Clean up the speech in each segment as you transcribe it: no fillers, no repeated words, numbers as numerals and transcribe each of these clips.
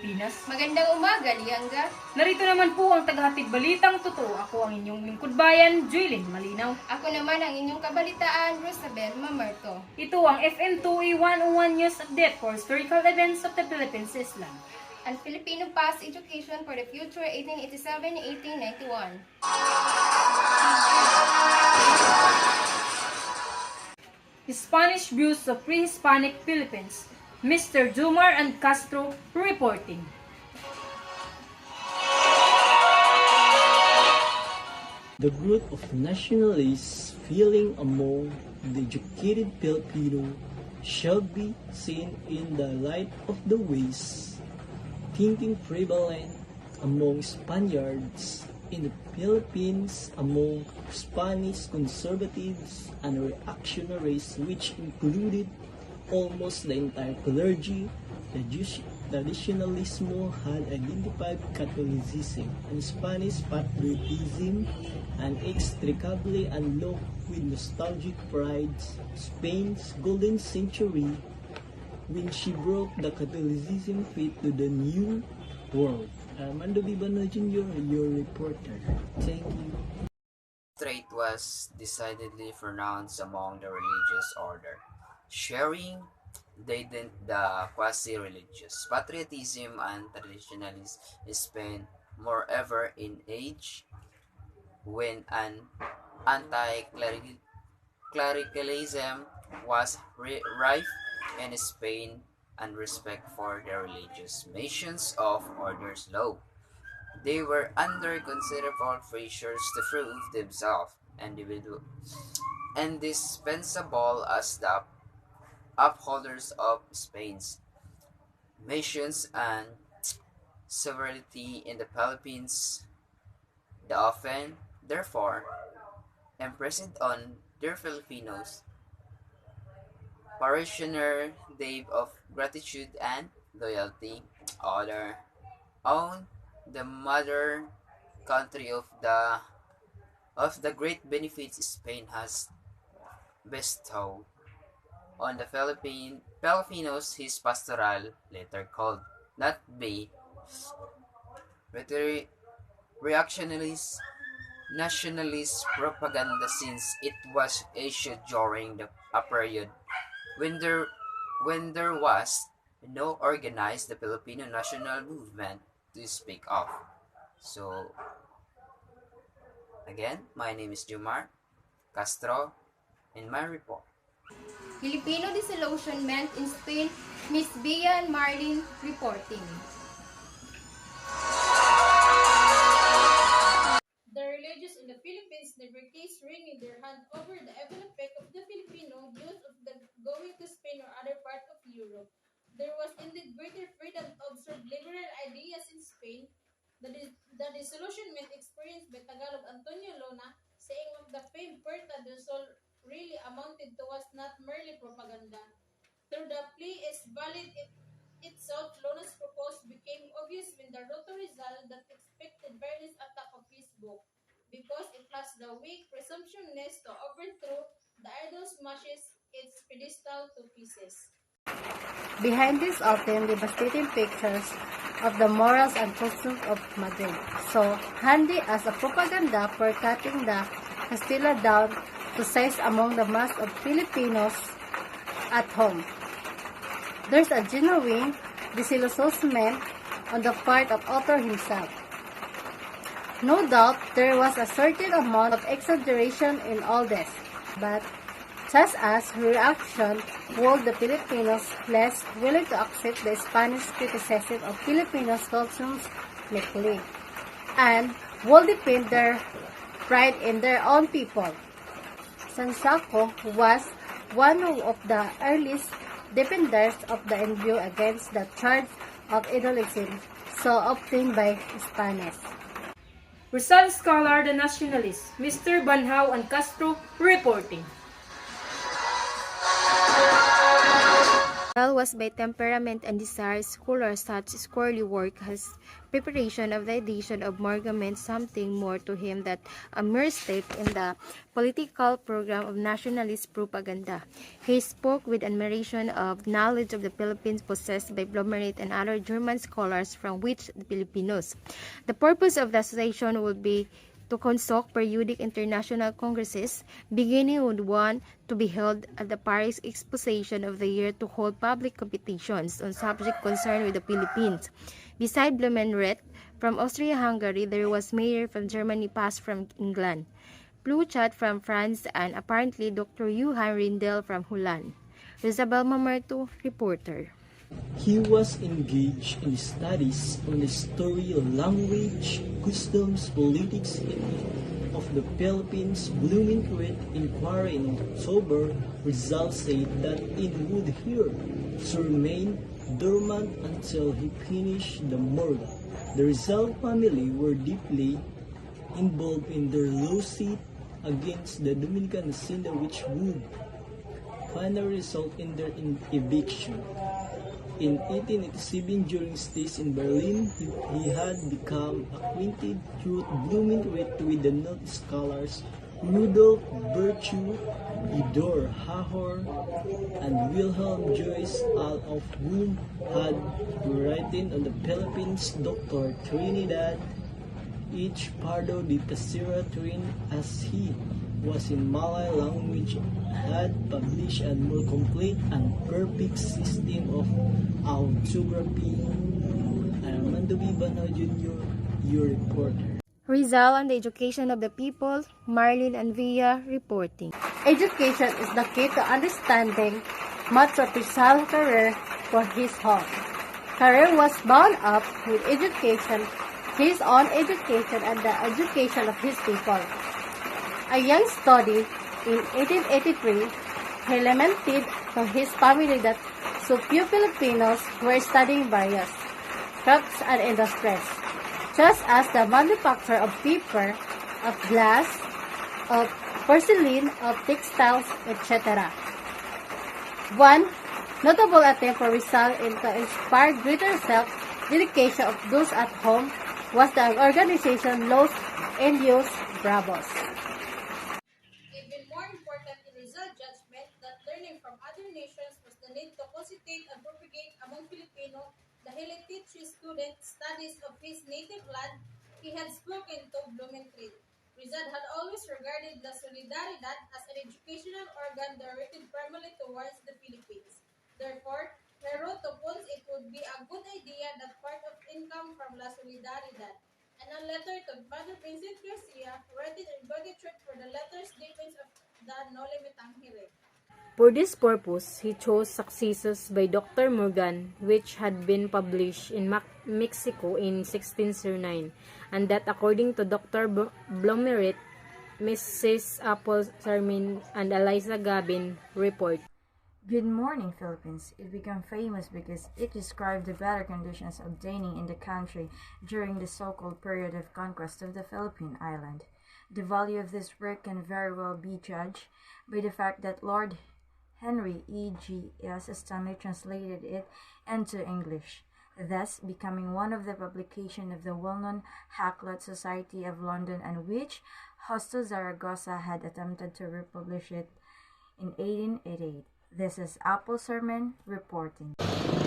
Pilipinas. Magandang umaga, Liangga. Narito naman po ang tagahatid balitang totoo. Ako ang inyong lingkod bayan, Juylin Malinaw. Ako naman ang inyong kabalitaan, Rosabel Mamerto. Ito ang FM2A 101 News Update for Historical Events of the Philippines Island. And Filipino Past Education for the Future 1887-1891. Spanish Views of Pre-Hispanic Philippines. Mr. Jumar and Castro reporting. The group of nationalists feeling among the educated Filipino shall be seen in the light of the ways, thinking prevalent among Spaniards in the Philippines, among Spanish conservatives and reactionaries, which included almost the entire clergy. The traditionalismo had identified Catholicism and Spanish patriotism and inextricably unlocked with nostalgic pride Spain's golden century when she broke the Catholicism faith to the New World. Armando Bibano Jr., your reporter. Thank you. Trade was decidedly pronounced among the religious order, sharing the quasi-religious patriotism and traditionalism Spain, moreover in age when an anti-clericalism was rife in Spain and respect for the religious missions of orders low. They were under considerable pressures to prove themselves indispensable as the upholders of Spain's missions and sovereignty in the Philippines. The often, therefore, impressed on their Filipinos parishioner debt of gratitude and loyalty, other own the mother country of the great benefits Spain has bestowed on the Filipinos. His pastoral letter called not be reactionalist nationalist propaganda, since it was issued during a period when there was no organized Filipino national movement to speak of. So, again, my name is Jumar Castro, in my report. Filipino disillusionment in Spain, Miss Bea and Marlene reporting. The religious in the Philippines never case wringing their hand over the evil effect of the Filipino youth of the going to Spain or other part of Europe. There was indeed greater freedom to observe liberal ideas in Spain. The disillusionment experienced by Tagalog Antonio Lona, saying of the famed Puerta del Sol really amounted to was not merely propaganda. Though the plea is valid itself, Lona's proposal became obvious when the road to Rizal that expected violence attack of his book, because it has the weak presumptionness to overthrow the idol smashes its pedestal to pieces. Behind these often devastating pictures of the morals and customs of Madrid, so handy as a propaganda for cutting the Castilla down to size among the mass of Filipinos at home. There's a genuine disillusionment on the part of author himself. No doubt there was a certain amount of exaggeration in all this, but just as reaction would the Filipinos less willing to accept the Spanish criticism of Filipinos' customs meekly, and would defend their pride in their own people. Sansaco was one of the earliest defenders of the NBU against the charge of idolism so obtained by Spanish. Rizal scholar, the nationalist, Mr. Banhao and Castro reporting. Rizal was by temperament and desire scholar such scholarly work has preparation of the edition of Morgan meant something more to him than a mere step in the political program of nationalist propaganda. He spoke with admiration of knowledge of the Philippines possessed by Blomeret and other German scholars from which the Filipinos. The purpose of the association would be to conduct periodic international congresses, beginning with one to be held at the Paris Exposition of the year to hold public competitions on subjects concerned with the Philippines. Beside Blumenrieth from Austria-Hungary, there was Mayer from Germany, Pass from England, Pluchat from France, and apparently Dr. Johann Rindel from Holland. Isabel Mamerto, reporter. He was engaged in studies on the history, language, customs, politics, of the Philippines. Blumentritt inquiry in October, Rizal said that it would here to remain dormant until he finished the Morga. The Rizal family were deeply involved in their lawsuit against the Dominican Hacienda, which would finally result in their eviction. In 1887, during stays in Berlin, he had become acquainted through Blumentritt with the noted scholars Rudolf Virchow, Idor Hahor, and Wilhelm Joyce, all of whom had written on the Philippines. Dr. Trinidad H. Pardo de Casera Trin, as he was in Malay language, had published a more complete and perfect system of autography. Armando Bibano Jr., your reporter. Rizal on the education of the people, Marlin and Villa reporting. Education is the key to understanding much of Rizal's career for his home. Career was bound up with education, his own education, and the education of his people. A young study in 1883, he lamented to his family that so few Filipinos were studying various crafts and industries, just as the manufacture of paper, of glass, of porcelain, of textiles, etc. One notable attempt for Rizal to inspire greater self-dedication of those at home was the organization Los Indios Bravos. Even more important in Rizal's judgment that learning from other nations was the need to cultivate and propagate among Filipino the he teach his students studies of his native land. He had spoken to Blumentritt. Rizal had always regarded La Solidaridad as an educational organ directed primarily towards the Philippines. Therefore, he wrote to Pons it would be a good idea that part of income from La Solidaridad and a letter to Father Vincent Garcia, writing in gratitude for the letter's defense of the Noli Me Tangere. For this purpose, he chose Successos by Dr. Morgan, which had been published in Mexico in 1609, and that according to Dr. Blomeret, Mrs. Apple Sermon, and Eliza Gabin report. Good Morning Philippines. It became famous because it described the better conditions obtaining in the country during the so-called period of conquest of the Philippine island. The value of this work can very well be judged by the fact that Lord Henry E.G.S. Stanley translated it into English, thus becoming one of the publications of the well-known Hakluyt Society of London, and which Justo Zaragoza had attempted to republish it in 1888. This is Apple Sermon reporting.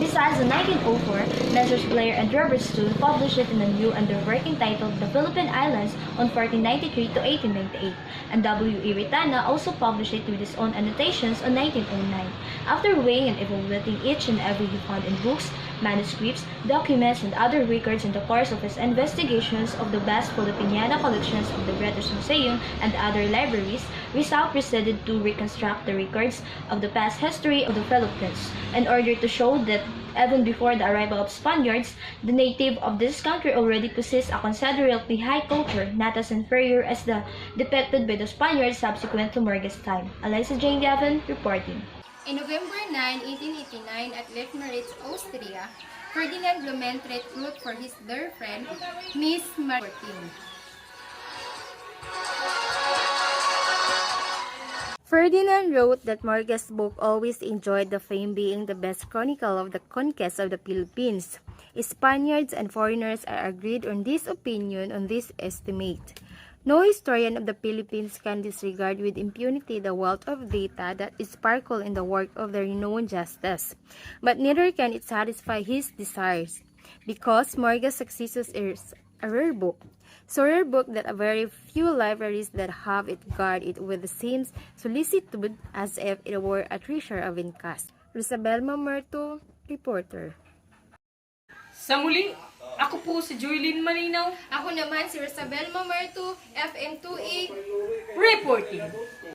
Besides, in 1904, Messrs. Blair and Robertson published it in a new underworking titled The Philippine Islands on 1493 to 1898, and W. E. Ritana also published it with his own annotations on 1909. After weighing and evaluating each and every he found in books, manuscripts, documents, and other records in the course of his investigations of the vast Filipiniana collections of the British Museum and other libraries, Rizal proceeded to reconstruct the records of the past history of the Philippines in order to show that even before the arrival of Spaniards, the native of this country already possessed a considerably high culture, not as inferior as the depicted by the Spaniards subsequent to Morgan's time. Eliza Jane Gavin reporting. In November 9, 1889, at Leipzig, Austria, Ferdinand Blumentritt wrote for his dear friend, Miss Martin. Ferdinand wrote that Morga's book always enjoyed the fame being the best chronicle of the conquest of the Philippines. Spaniards and foreigners are agreed on this opinion on this estimate. No historian of the Philippines can disregard with impunity the wealth of data that sparkle in the work of the renowned justice, but neither can it satisfy his desires, because Morga's Successus is a rare book, so rare book that a very few libraries that have it guard it with the same solicitude as if it were a treasure of incast. Rizabel Mamerto, reporter. Sa muli, ako po si Joylene Malinaw, Ako naman si Rizabel Mamerto, FM2A. reporting.